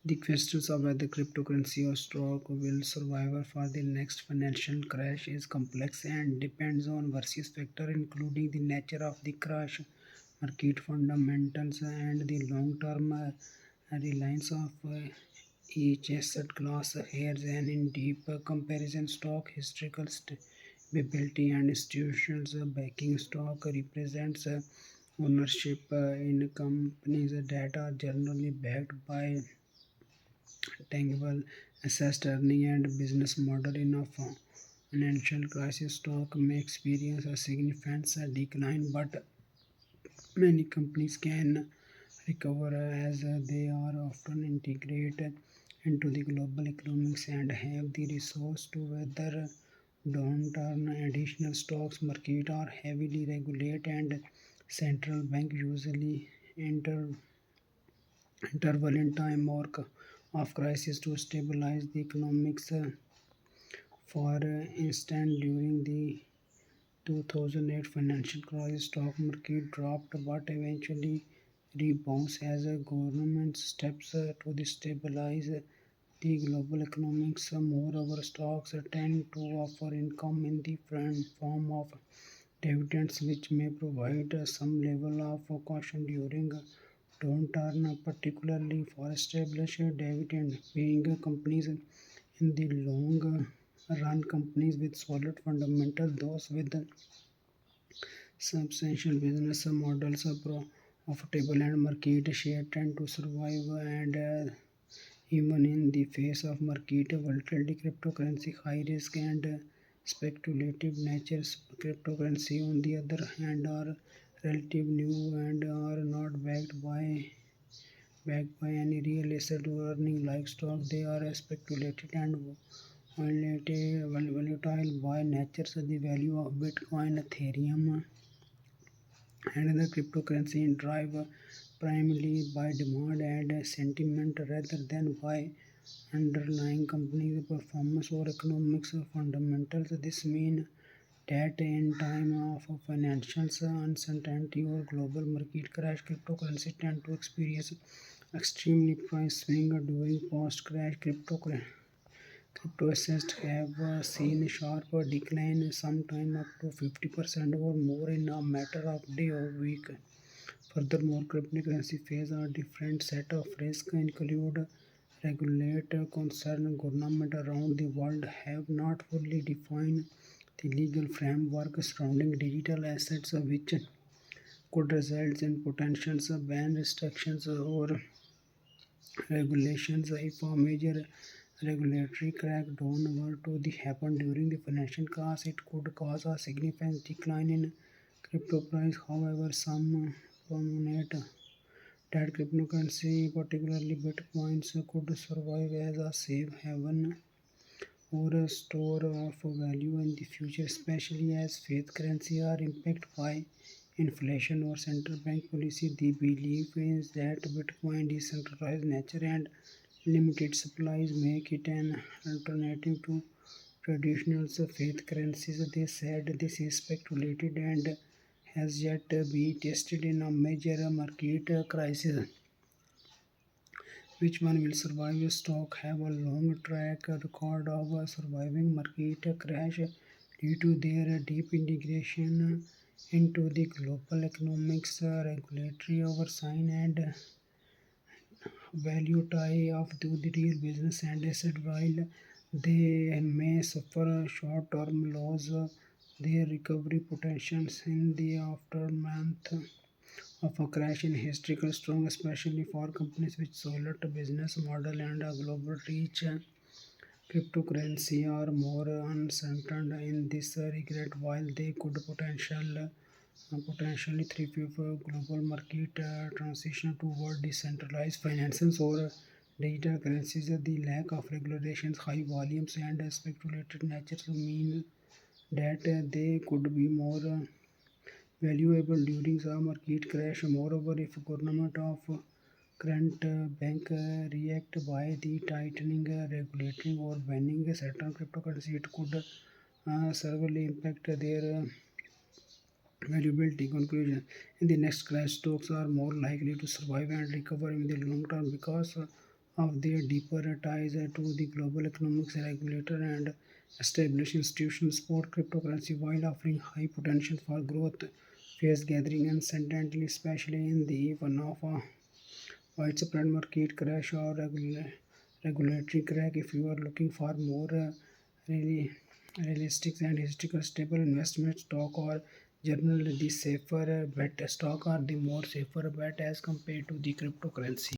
The questions of whether cryptocurrency or stock will survive for the next financial crash is complex and depends on various factors including the nature of the crash, market fundamentals, and the long-term reliance of each asset class. Here's an in-depth comparison: stock historical stability and institutions backing. Stock represents ownership in companies that are generally backed by tangible assets, earning, and business model. In a financial crisis, stock may experience a significant decline, but many companies can recover as they are often integrated into the global economics and have the resource to weather downturn. Additional stocks market are heavily regulated and central bank usually enter interval in time or of crisis to stabilize the economics. For instance, during the 2008 financial crisis, stock market dropped but eventually rebounds as a government steps to stabilize the global economics. Moreover, stocks tend to offer income in the form of dividends, which may provide some level of caution during a downturn, particularly for established dividend-paying companies. In the long run, companies with solid fundamentals, those with substantial business models, are profitable and market share, tend to survive. And even in the face of market volatility, cryptocurrency high risk and speculative natures. Cryptocurrency, on the other hand, are relative new and are not backed by any real asset or earning like stock. They are speculated and volatile by nature. So the value of Bitcoin, Ethereum, and the cryptocurrency drive primarily by demand and sentiment rather than by underlying company performance or economics fundamentals. This means that in time of financial uncertainty or global market crash, cryptocurrency tend to experience extremely price swing. During post crash crypto assets have seen a sharp decline, sometime up to 50% or more in a matter of day or week. Furthermore, cryptocurrency face a different set of risks, include regulator concern. Government around the world have not fully defined the legal framework surrounding digital assets, which could result in potential ban restrictions or regulations. If a major regulatory crackdown were to happen during the financial crash, it could cause a significant decline in crypto price. However, some prominent that cryptocurrency, particularly bitcoins, could survive as a safe haven or a store of value in the future, especially as faith currency are impacted by inflation or central bank policy. The belief is that Bitcoin decentralized nature and limited supplies make it an alternative to traditional faith currencies. They said this is speculated and has yet to be tested in a major market crisis. Which one will survive? Stock have a long track record of surviving market crash due to their deep integration into the global economics, regulatory oversight, and value tie of to the real business and asset. While they may suffer short-term loss, their recovery potentials in the aftermath of a crash in historical strong, especially for companies with solid business model and a global reach. Cryptocurrency are more uncertain in this regard, while they could potentially thrive if a global market transition toward decentralized finances or digital currencies. The lack of regulations, high volumes, and speculative nature mean that they could be more valuable during the market crash. Moreover, if government of current bank react by the tightening regulatory or banning certain cryptocurrency, it could severely impact their valuability. Conclusion: in the next crash, stocks are more likely to survive and recover in the long term because of their deeper ties to the global economics regulator and established institutions support cryptocurrency while offering high potential for growth. Fears gathering uncertainty, especially in the event of a widespread market crash or regulatory crack. If you are looking for more really realistic and historical stable investment stock or journal, the safer bet stock are the more safer bet as compared to the cryptocurrency.